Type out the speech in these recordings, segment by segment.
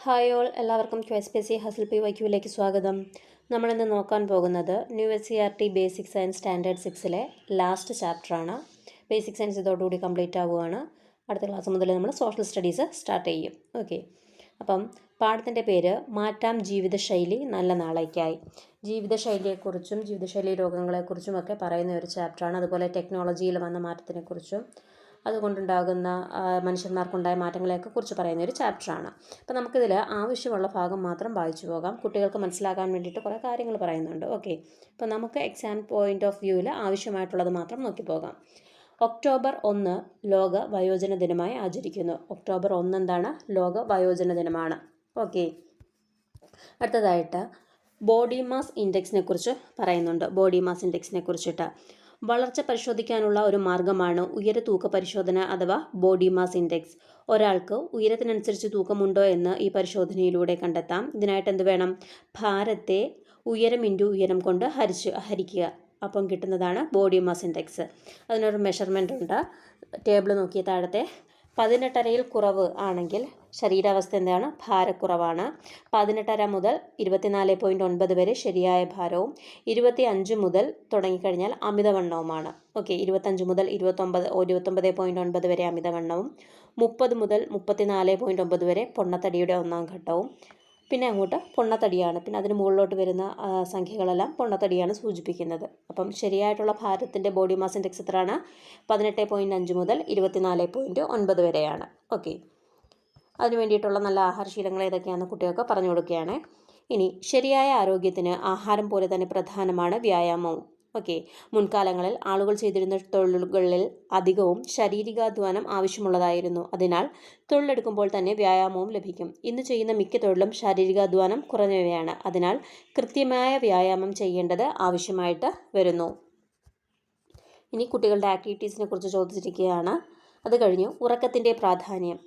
Hi all, എല്ലാവർക്കും QSPC ഹസിൽ പി വൈക്യൂവിലേക്ക് സ്വാഗതം. നമ്മളിന്ന് നോക്കാൻ പോകുന്നത് new SCERT basic science standard 6-ലെ ലാസ്റ്റ് ചാപ്റ്ററാണ്. ബേസിക് സയൻസ് ഇതോടുകൂടി കംപ്ലീറ്റ് ആവുകയാണ്. അടുത്ത ക്ലാസ് മുതൽ നമ്മൾ സോഷ്യൽ സ്റ്റഡീസ് സ്റ്റാർട്ട് ചെയ്യും. ഓക്കെ, അപ്പം പാഠത്തിൻ്റെ പേര് മാറ്റാം ജീവിതശൈലി നല്ല നാളേക്കായി. ജീവിതശൈലിയെക്കുറിച്ചും ജീവിതശൈലി രോഗങ്ങളെക്കുറിച്ചുമൊക്കെ പറയുന്ന ഒരു ചാപ്റ്ററാണ്. അതുപോലെ ടെക്നോളജിയിൽ വന്ന മാറ്റത്തിനെക്കുറിച്ചും അതുകൊണ്ടുണ്ടാകുന്ന മനുഷ്യന്മാർക്കുണ്ടായ മാറ്റങ്ങളെയൊക്കെ കുറിച്ച് പറയുന്ന ഒരു ചാപ്റ്ററാണ്. അപ്പോൾ നമുക്കിതിൽ ആവശ്യമുള്ള ഭാഗം മാത്രം വായിച്ചു പോകാം. കുട്ടികൾക്ക് മനസ്സിലാക്കാൻ വേണ്ടിയിട്ട് കുറേ കാര്യങ്ങൾ പറയുന്നുണ്ട്. ഓക്കെ, അപ്പോൾ നമുക്ക് എക്സാം പോയിൻ്റ് ഓഫ് വ്യൂവിൽ ആവശ്യമായിട്ടുള്ളത് മാത്രം നോക്കി പോകാം. ഒക്ടോബർ 1 ലോക വയോജന ദിനമായി ആചരിക്കുന്നു. ഒക്ടോബർ 1 എന്താണ്? ലോക വയോജന ദിനമാണ്. ഓക്കെ, അടുത്തതായിട്ട് ബോഡി മാസ് ഇൻഡെക്സിനെ കുറിച്ച് പറയുന്നുണ്ട്. ബോഡി മാസ് ഇൻഡെക്സിനെ കുറിച്ചിട്ട് വളർച്ച പരിശോധിക്കാനുള്ള ഒരു മാർഗമാണ് ഉയര തൂക്ക പരിശോധന അഥവാ ബോഡി മാസ് ഇൻഡെക്സ്. ഒരാൾക്ക് ഉയരത്തിനനുസരിച്ച് തൂക്കമുണ്ടോ എന്ന് ഈ പരിശോധനയിലൂടെ കണ്ടെത്താം. ഇതിനായിട്ട് എന്ത് വേണം? ഭാരത്തെ ഉയരം ഇൻറ്റു ഉയരം കൊണ്ട് ഹരിക്കുക. അപ്പം കിട്ടുന്നതാണ് ബോഡി മാസ് ഇൻഡെക്സ്. അതിനൊരു മെഷർമെൻ്റ് ഉണ്ട്. ടേബിൾ നോക്കിയ താഴത്തെ 18.5 കുറവ് ആണെങ്കിൽ ശരീരാവസ്ഥ എന്താണ്? ഭാരക്കുറവാണ്. 18.5 മുതൽ 24.9 വരെ ശരിയായ ഭാരവും 25 മുതൽ തുടങ്ങിക്കഴിഞ്ഞാൽ അമിതവണ്ണവുമാണ്. ഓക്കെ, 25 മുതൽ 29.9 വരെ അമിതവണ്ണവും 30 മുതൽ 34.9 വരെ പൊണ്ണത്തടിയുടെ ഒന്നാം ഘട്ടവും പിന്നെ അങ്ങോട്ട് പൊണ്ണത്തടിയാണ്. പിന്നെ അതിന് മുകളിലോട്ട് വരുന്ന സംഖ്യകളെല്ലാം പൊണ്ണത്തടിയാണ് സൂചിപ്പിക്കുന്നത്. അപ്പം ശരിയായിട്ടുള്ള ഭാരത്തിൻ്റെ ബോഡി മാസ് ഇൻഡെക്സ് എത്രയാണ്? 18.5 മുതൽ 24.9 വരെയാണ്. ഓക്കെ, അതിന് വേണ്ടിയിട്ടുള്ള നല്ല ആഹാരശീലങ്ങൾ ഏതൊക്കെയാണെന്ന് കുട്ടികൾക്ക് പറഞ്ഞു കൊടുക്കുകയാണ്. ഇനി ശരിയായ ആരോഗ്യത്തിന് ആഹാരം പോലെ തന്നെ പ്രധാനമാണ് വ്യായാമവും. ഓക്കെ, മുൻകാലങ്ങളിൽ ആളുകൾ ചെയ്തിരുന്ന തൊഴിലുകളിൽ അധികവും ശാരീരികാധ്വാനം ആവശ്യമുള്ളതായിരുന്നു. അതിനാൽ തൊഴിലെടുക്കുമ്പോൾ തന്നെ വ്യായാമവും ലഭിക്കും. ഇന്ന് ചെയ്യുന്ന മിക്ക തൊഴിലും ശാരീരികാധ്വാനം കുറഞ്ഞവയാണ്. അതിനാൽ കൃത്യമായ വ്യായാമം ചെയ്യേണ്ടത് ആവശ്യമായിട്ട് വരുന്നു. ഇനി കുട്ടികളുടെ ആക്ടിവിറ്റീസിനെ കുറിച്ച് ചോദിച്ചിരിക്കുകയാണ്. അത് കഴിഞ്ഞ് ഉറക്കത്തിൻ്റെ പ്രാധാന്യം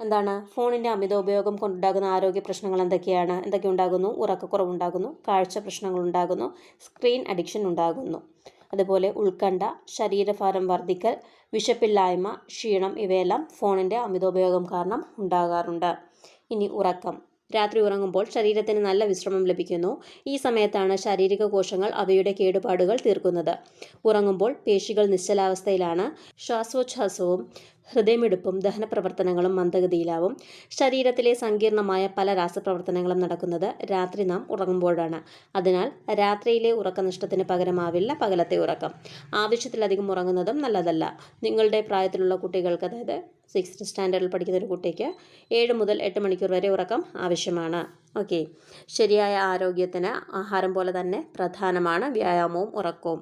എന്താണ്? ഫോണിൻ്റെ അമിത ഉപയോഗം കൊണ്ടുണ്ടാകുന്ന ആരോഗ്യ പ്രശ്നങ്ങൾ എന്തൊക്കെ ഉണ്ടാകുന്നു? ഉറക്കക്കുറവുണ്ടാകുന്നു, കാഴ്ച പ്രശ്നങ്ങൾ ഉണ്ടാകുന്നു, സ്ക്രീൻ അഡിക്ഷൻ ഉണ്ടാകുന്നു. അതുപോലെ ഉത്കണ്ഠ, ശരീരഭാരം വർദ്ധിക്കൽ, വിശപ്പില്ലായ്മ, ക്ഷീണം ഇവയെല്ലാം ഫോണിൻ്റെ അമിതോപയോഗം കാരണം ഉണ്ടാകാറുണ്ട്. ഇനി ഉറക്കം. രാത്രി ഉറങ്ങുമ്പോൾ ശരീരത്തിന് നല്ല വിശ്രമം ലഭിക്കുന്നു. ഈ സമയത്താണ് ശാരീരിക കോശങ്ങൾ അവയുടെ കേടുപാടുകൾ തീർക്കുന്നത്. ഉറങ്ങുമ്പോൾ പേശികൾ നിശ്ചലാവസ്ഥയിലാണ്. ശ്വാസോച്ഛ്വാസവും ഹൃദയമിടിപ്പും ദഹനപ്രവർത്തനങ്ങളും മന്ദഗതിയിലാവും. ശരീരത്തിലെ സങ്കീർണമായ പല രാസപ്രവർത്തനങ്ങളും നടക്കുന്നത് രാത്രി നാം ഉറങ്ങുമ്പോഴാണ്. അതിനാൽ രാത്രിയിലെ ഉറക്കനഷ്ടത്തിന് പകരമാവില്ല പകലത്തെ ഉറക്കം. ആവശ്യത്തിലധികം ഉറങ്ങുന്നതും നല്ലതല്ല. നിങ്ങളുടെ പ്രായത്തിലുള്ള കുട്ടികൾക്ക്, അതായത് 6th സ്റ്റാൻഡേർഡിൽ പഠിക്കുന്ന ഒരു കുട്ടിക്ക് 7 മുതൽ 8 മണിക്കൂർ വരെ ഉറക്കം ആവശ്യമാണ്. ഓക്കെ, ശരിയായ ആരോഗ്യത്തിന് ആഹാരം പോലെ തന്നെ പ്രധാനമാണ് വ്യായാമവും ഉറക്കവും.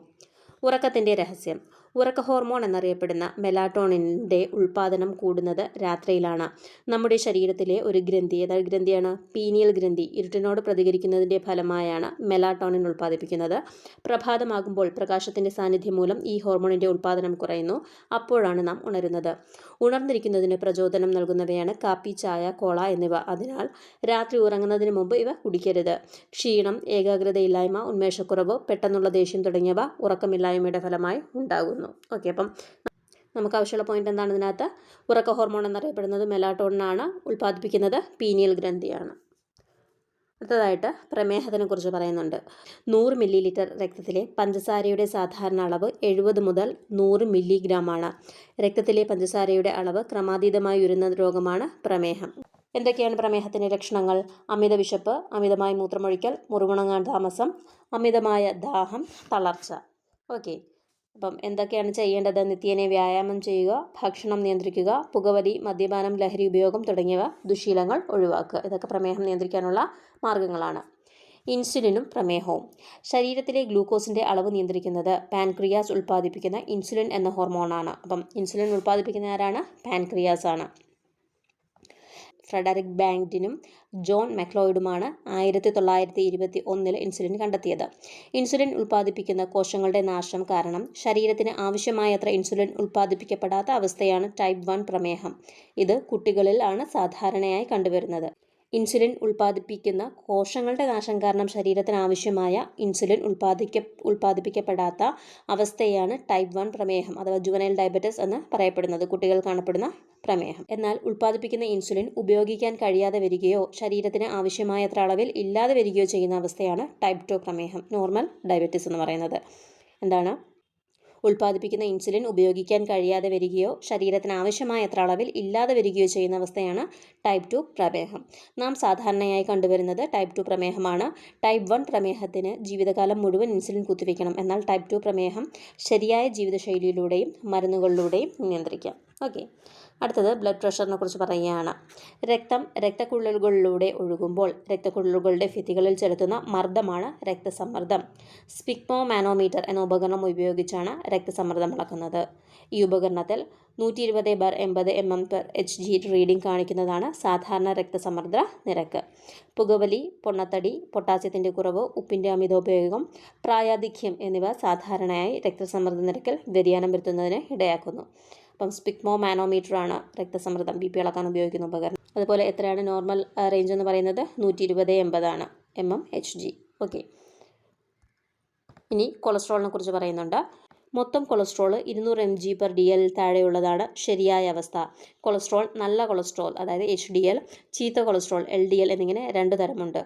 ഉറക്കത്തിൻ്റെ രഹസ്യം. ഉറക്ക ഹോർമോൺ എന്നറിയപ്പെടുന്ന മെലാറ്റോണിൻ്റെ ഉൽപ്പാദനം കൂടുന്നത് രാത്രിയിലാണ്. നമ്മുടെ ശരീരത്തിലെ ഒരു ഗ്രന്ഥി, ഏതൊരു ഗ്രന്ഥിയാണ്? പീനിയൽ ഗ്രന്ഥി ഇരുട്ടിനോട് പ്രതികരിക്കുന്നതിൻ്റെ ഫലമായാണ് മെലാറ്റോണിൻ ഉൽപ്പാദിപ്പിക്കുന്നത്. പ്രഭാതമാകുമ്പോൾ പ്രകാശത്തിൻ്റെ സാന്നിധ്യം മൂലം ഈ ഹോർമോണിൻ്റെ ഉൽപ്പാദനം കുറയുന്നു. അപ്പോഴാണ് നാം ഉണരുന്നത്. ഉണർന്നിരിക്കുന്നതിന് പ്രചോദനം നൽകുന്നവയാണ് കാപ്പി, ചായ, കോള എന്നിവ. അതിനാൽ രാത്രി ഉറങ്ങുന്നതിന് മുമ്പ് ഇവ കുടിക്കരുത്. ക്ഷീണം, ഏകാഗ്രതയില്ലായ്മ, ഉന്മേഷക്കുറവ്, പെട്ടെന്നുള്ള ദേഷ്യം തുടങ്ങിയവ ഉറക്കമില്ലായ്മയുടെ ഫലമായി ഉണ്ടാകുന്നു. ഓക്കെ, അപ്പം നമുക്ക് ആവശ്യമുള്ള പോയിന്റ് എന്താണ് ഇതിനകത്ത്? ഉറക്ക ഹോർമോൺ എന്നറിയപ്പെടുന്നത് മെലാറ്റോണിനാണ്. ഉൽപ്പാദിപ്പിക്കുന്നത് പീനിയൽ ഗ്രന്ഥിയാണ്. അടുത്തതായിട്ട് പ്രമേഹത്തിനെ കുറിച്ച് പറയുന്നുണ്ട്. 100 ml രക്തത്തിലെ പഞ്ചസാരയുടെ സാധാരണ അളവ് 70 മുതൽ 100 മില്ലിഗ്രാമാണ്. രക്തത്തിലെ പഞ്ചസാരയുടെ അളവ് ക്രമാതീതമായി ഉയരുന്ന രോഗമാണ് പ്രമേഹം. എന്തൊക്കെയാണ് പ്രമേഹത്തിൻ്റെ ലക്ഷണങ്ങൾ? അമിത വിശപ്പ്, അമിതമായി മൂത്രമൊഴിക്കൽ, മുറിവുണങ്ങാൻ താമസം, അമിതമായ ദാഹം, തളർച്ച. ഓക്കെ, അപ്പം എന്തൊക്കെയാണ് ചെയ്യേണ്ടത്? നിത്യേന വ്യായാമം ചെയ്യുക, ഭക്ഷണം നിയന്ത്രിക്കുക, പുകവലി, മദ്യപാനം, ലഹരി ഉപയോഗം തുടങ്ങിയവ ദുശീലങ്ങൾ ഒഴിവാക്കുക. ഇതൊക്കെ പ്രമേഹം നിയന്ത്രിക്കാനുള്ള മാർഗങ്ങളാണ്. ഇൻസുലിനും പ്രമേഹവും. ശരീരത്തിലെ ഗ്ലൂക്കോസിൻ്റെ അളവ് നിയന്ത്രിക്കുന്നത് പാൻക്രിയാസ് ഉൽപ്പാദിപ്പിക്കുന്ന ഇൻസുലിൻ എന്ന ഹോർമോണാണ്. അപ്പം ഇൻസുലിൻ ഉൽപ്പാദിപ്പിക്കുന്ന ആരാണ്? പാൻക്രിയാസ് ആണ്. ഫ്രെഡറിക് ബാങ്ക്റ്റിനും ജോൺ മെക്ലോയിഡുമാണ് 1921 ഇൻസുലിൻ കണ്ടെത്തിയത്. ഇൻസുലിൻ ഉൽപ്പാദിപ്പിക്കുന്ന കോശങ്ങളുടെ നാശം കാരണം ശരീരത്തിന് ആവശ്യമായത്ര ഇൻസുലിൻ ഉൽപ്പാദിപ്പിക്കപ്പെടാത്ത അവസ്ഥയാണ് ടൈപ്പ് 1 പ്രമേഹം. ഇത് കുട്ടികളിലാണ് സാധാരണയായി കണ്ടുവരുന്നത്. ഇൻസുലിൻ ഉൽപ്പാദിപ്പിക്കുന്ന കോശങ്ങളുടെ നാശം കാരണം ശരീരത്തിന് ആവശ്യമായ ഇൻസുലിൻ ഉൽപ്പാദിപ്പിക്കപ്പെടാത്ത അവസ്ഥയാണ് ടൈപ്പ് 1 പ്രമേഹം അഥവാ ജുവനൈൽ ഡയബറ്റിസ് എന്ന് പറയപ്പെടുന്നത്, കുട്ടികൾ കാണപ്പെടുന്ന പ്രമേഹം. എന്നാൽ ഉൽപ്പാദിപ്പിക്കുന്ന ഇൻസുലിൻ ഉപയോഗിക്കാൻ കഴിയാതെ വരികയോ ശരീരത്തിന് ആവശ്യമായത്ര അളവിൽ ഇല്ലാതെ വരികയോ ചെയ്യുന്ന അവസ്ഥയാണ് ടൈപ്പ് 2 പ്രമേഹം, നോർമൽ ഡയബറ്റിസ് എന്ന് പറയുന്നത്. എന്താണ്? ഉൽപ്പാദിപ്പിക്കുന്ന ഇൻസുലിൻ ഉപയോഗിക്കാൻ കഴിയാതെ വരികയോ ശരീരത്തിന് ആവശ്യമായത്ര അളവിൽ ഇല്ലാതെ വരികയോ ചെയ്യുന്ന അവസ്ഥയാണ് ടൈപ്പ് 2 പ്രമേഹം. നാം സാധാരണയായി കണ്ടുവരുന്നത് ടൈപ്പ് 2 പ്രമേഹമാണ്. ടൈപ്പ് 1 പ്രമേഹത്തിന് ജീവിതകാലം മുഴുവൻ ഇൻസുലിൻ കുത്തിവയ്ക്കണം. എന്നാൽ ടൈപ്പ് 2 പ്രമേഹം ശരിയായ ജീവിതശൈലിയിലൂടെയും മരുന്നുകളിലൂടെയും നിയന്ത്രിക്കാം. ഓക്കെ, അടുത്തത് ബ്ലഡ് പ്രഷറിനെ കുറിച്ച് പറയുകയാണ്. രക്തം രക്തക്കുഴലുകളിലൂടെ ഒഴുകുമ്പോൾ രക്തക്കുഴലുകളുടെ ഭിത്തികളിൽ ചെലുത്തുന്ന മർദ്ദമാണ് രക്തസമ്മർദ്ദം. സ്പിഗ്മോമാനോമീറ്റർ എന്ന ഉപകരണം ഉപയോഗിച്ചാണ് രക്തസമ്മർദ്ദം അളക്കുന്നത്. ഈ ഉപകരണത്തിൽ 120/80 mm/Hg റീഡിംഗ് കാണിക്കുന്നതാണ് സാധാരണ രക്തസമ്മർദ്ദ നിരക്ക്. പുകവലി, പൊണ്ണത്തടി, പൊട്ടാസ്യത്തിൻ്റെ കുറവ്, ഉപ്പിൻ്റെ അമിതോപയോഗം, പ്രായാധിക്യം എന്നിവ സാധാരണയായി രക്തസമ്മർദ്ദ നിരക്കിൽ വ്യതിയാനം വരുത്തുന്നതിന് ഇടയാക്കുന്നു. അപ്പം സ്പിഗ്മോമാനോമീറ്റർ ആണ് രക്തസമ്മർദ്ദം BP അളക്കാൻ ഉപയോഗിക്കുന്ന ഉപകരണം. അതുപോലെ എത്രയാണ് നോർമൽ റേഞ്ച് എന്ന് പറയുന്നത്? 120/80 mmHg. ഓക്കെ, ഇനി കൊളസ്ട്രോളിനെ കുറിച്ച് പറയുന്നുണ്ട്. മൊത്തം കൊളസ്ട്രോൾ 200 mg/dl താഴെയുള്ളതാണ് ശരിയായ അവസ്ഥ. കൊളസ്ട്രോൾ, നല്ല കൊളസ്ട്രോൾ അതായത് HDL, ചീത്ത കൊളസ്ട്രോൾ LDL എന്നിങ്ങനെ 2 തരമുണ്ട്.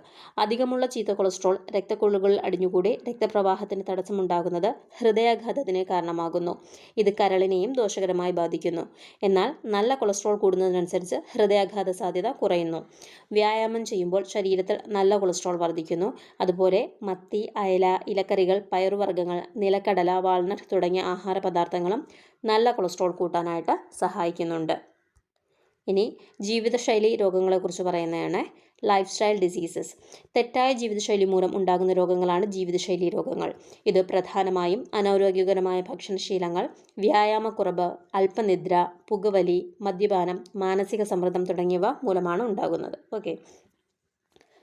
അധികമുള്ള ചീത്ത കൊളസ്ട്രോൾ രക്തക്കുഴലുകളിൽ അടിഞ്ഞുകൂടി രക്തപ്രവാഹത്തിന് തടസ്സമുണ്ടാകുന്നത് ഹൃദയാഘാതത്തിന് കാരണമാകുന്നു. ഇത് കരളിനെയും ദോഷകരമായി ബാധിക്കുന്നു. എന്നാൽ നല്ല കൊളസ്ട്രോൾ കൂടുന്നതിനനുസരിച്ച് ഹൃദയാഘാത സാധ്യത കുറയുന്നു. വ്യായാമം ചെയ്യുമ്പോൾ ശരീരത്തിൽ നല്ല കൊളസ്ട്രോൾ വർദ്ധിക്കുന്നു. അതുപോലെ മത്തി, അയല, ഇലക്കറികൾ, പയറുവർഗ്ഗങ്ങൾ, നിലക്കടല, വാൾനട്ട് തുടങ്ങിയ ആഹാര പദാർത്ഥങ്ങളും നല്ല കൊളസ്ട്രോൾ കൂട്ടാനായിട്ട് സഹായിക്കുന്നുണ്ട്. ഇനി ജീവിതശൈലി രോഗങ്ങളെക്കുറിച്ച് പറയുന്നതാണ്. Life style diseases. തെറ്റായ ജീവിതശൈലി മൂലം ഉണ്ടാകുന്ന രോഗങ്ങളാണ് ജീവിതശൈലി രോഗങ്ങൾ. ഇത് പ്രധാനമായും അനാരോഗ്യകരമായ ഭക്ഷണശീലങ്ങൾ, വ്യായാമക്കുറവ്, അല്പനിദ്ര, പുകവലി, മദ്യപാനം, മാനസിക സമ്മർദ്ദം തുടങ്ങിയവ മൂലമാണ് ഉണ്ടാകുന്നത്. ഓക്കെ,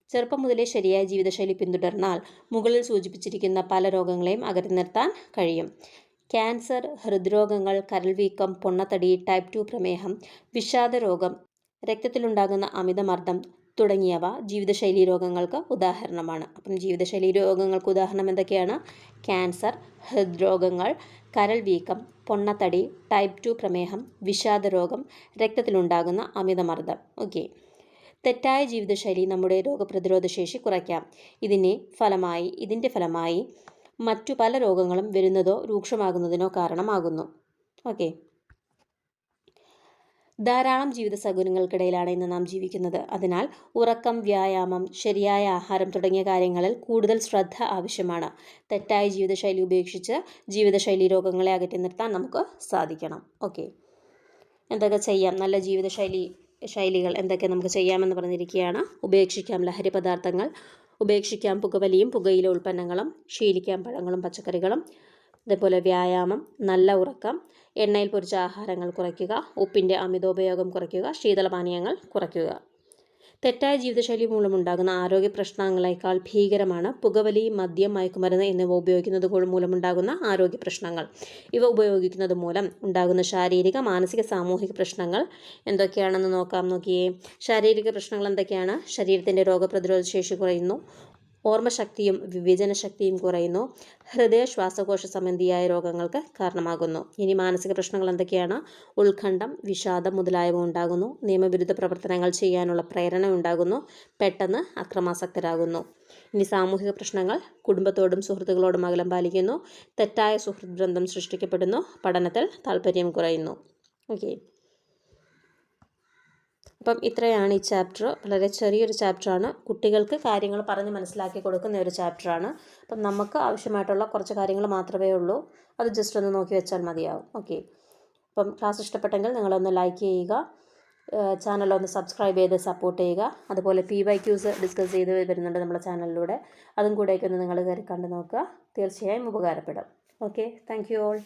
ചെറുപ്പം മുതലേ ശരിയായ ജീവിതശൈലി പിന്തുടർന്നാൽ മുകളിൽ സൂചിപ്പിച്ചിരിക്കുന്ന പല രോഗങ്ങളെയും അകറ്റി നിർത്താൻ കഴിയും. ക്യാൻസർ, ഹൃദ്രോഗങ്ങൾ, കരൾവീക്കം, പൊണ്ണത്തടി, ടൈപ്പ് 2 പ്രമേഹം, വിഷാദരോഗം, രക്തത്തിലുണ്ടാകുന്ന അമിതമർദ്ദം തുടങ്ങിയവ ജീവിതശൈലി രോഗങ്ങൾക്ക് ഉദാഹരണമാണ്. അപ്പം ജീവിതശൈലി രോഗങ്ങൾക്ക് ഉദാഹരണം എന്തൊക്കെയാണ്? ക്യാൻസർ, ഹൃദ്രോഗങ്ങൾ, കരൾവീക്കം, പൊണ്ണത്തടി, ടൈപ്പ് 2 പ്രമേഹം, വിഷാദരോഗം, രക്തത്തിലുണ്ടാകുന്ന അമിതമർദ്ദം. ഓക്കെ, തെറ്റായ ജീവിതശൈലി നമ്മുടെ രോഗപ്രതിരോധ ശേഷി കുറയ്ക്കാം. ഇതിൻ്റെ ഫലമായി മറ്റു പല രോഗങ്ങളും വരുന്നതോ രൂക്ഷമാകുന്നതിനോ കാരണമാകുന്നു. ഓക്കെ, ധാരാളം ജീവിത സൗകര്യങ്ങൾക്കിടയിലാണ് ഇന്ന് നാം ജീവിക്കുന്നത്. അതിനാൽ ഉറക്കം, വ്യായാമം, ശരിയായ ആഹാരം തുടങ്ങിയ കാര്യങ്ങളിൽ കൂടുതൽ ശ്രദ്ധ ആവശ്യമാണ്. തെറ്റായ ജീവിതശൈലി ഉപേക്ഷിച്ച് ജീവിതശൈലി രോഗങ്ങളെ അകറ്റി നിർത്താൻ നമുക്ക് സാധിക്കണം. ഓക്കെ, എന്തൊക്കെ ചെയ്യാം? നല്ല ജീവിതശൈലികൾ എന്തൊക്കെ നമുക്ക് ചെയ്യാമെന്ന് പറഞ്ഞിരിക്കുകയാണ്. ഉപേക്ഷിക്കാം ലഹരി പദാർത്ഥങ്ങൾ, ഉപേക്ഷിക്കാം പുകവലിയും പുകയില ഉൽപ്പന്നങ്ങളും, ശീലിക്കാം പഴങ്ങളും പച്ചക്കറികളും, അതേപോലെ വ്യായാമം, നല്ല ഉറക്കം, എണ്ണയിൽ പൊരിച്ച ആഹാരങ്ങൾ കുറയ്ക്കുക, ഉപ്പിൻ്റെ അമിതോപയോഗം കുറയ്ക്കുക, ശീതളപാനീയങ്ങൾ കുറയ്ക്കുക. തെറ്റായ ജീവിതശൈലി മൂലമുണ്ടാകുന്ന ആരോഗ്യ പ്രശ്നങ്ങളെക്കാൾ ഭീകരമാണ് പുകവലി, മദ്യം, മയക്കുമരുന്ന് എന്നിവ ഉപയോഗിക്കുന്നത് മൂലമുണ്ടാകുന്ന ആരോഗ്യ പ്രശ്നങ്ങൾ. ഇവ ഉപയോഗിക്കുന്നത് മൂലം ഉണ്ടാകുന്ന ശാരീരിക, മാനസിക, സാമൂഹിക പ്രശ്നങ്ങൾ എന്തൊക്കെയാണെന്ന് നോക്കിയേ. ശാരീരിക പ്രശ്നങ്ങൾ എന്തൊക്കെയാണ്? ശരീരത്തിൻ്റെ രോഗപ്രതിരോധ ശേഷി കുറയുന്നു, ഓർമ്മശക്തിയും വിവേചനശക്തിയും കുറയുന്നു, ഹൃദയ ശ്വാസകോശ സംബന്ധിയായ രോഗങ്ങൾക്ക് കാരണമാകുന്നു. ഇനി മാനസിക പ്രശ്നങ്ങൾ എന്തൊക്കെയാണ്? ഉത്കണ്ഠം, വിഷാദം മുതലായവ ഉണ്ടാകുന്നു, നിയമവിരുദ്ധ പ്രവർത്തനങ്ങൾ ചെയ്യാനുള്ള പ്രേരണ ഉണ്ടാകുന്നു, പെട്ടെന്ന് അക്രമാസക്തരാകുന്നു. ഇനി സാമൂഹിക പ്രശ്നങ്ങൾ: കുടുംബത്തോടും സുഹൃത്തുക്കളോടും അകലം പാലിക്കുന്നു, തെറ്റായ സുഹൃത്ത് ബന്ധം സൃഷ്ടിക്കപ്പെടുന്നു, പഠനത്തിൽ താല്പര്യം കുറയുന്നു. ഓക്കെ, അപ്പം ഇത്രയാണ് ഈ ചാപ്റ്റർ. വളരെ ചെറിയൊരു ചാപ്റ്ററാണ്. കുട്ടികൾക്ക് കാര്യങ്ങൾ പറഞ്ഞ് മനസ്സിലാക്കി കൊടുക്കുന്ന ഒരു ചാപ്റ്ററാണ്. അപ്പം നമുക്ക് ആവശ്യമായിട്ടുള്ള കുറച്ച് കാര്യങ്ങൾ മാത്രമേ ഉള്ളൂ. അത് ജസ്റ്റ് ഒന്ന് നോക്കി വെച്ചാൽ മതിയാവും. ഓക്കെ, അപ്പം ക്ലാസ് ഇഷ്ടപ്പെട്ടെങ്കിൽ നിങ്ങളൊന്ന് ലൈക്ക് ചെയ്യുക, ചാനലൊന്ന് സബ്സ്ക്രൈബ് ചെയ്ത് സപ്പോർട്ട് ചെയ്യുക. അതുപോലെ PYQs ഡിസ്കസ് ചെയ്ത് വരുന്നുണ്ട് നമ്മുടെ ചാനലിലൂടെ. അതും കൂടെയൊക്കെ ഒന്ന് നിങ്ങൾ കയറി കണ്ടു നോക്കുക. തീർച്ചയായും ഉപകാരപ്പെടും. Okay, thank you all.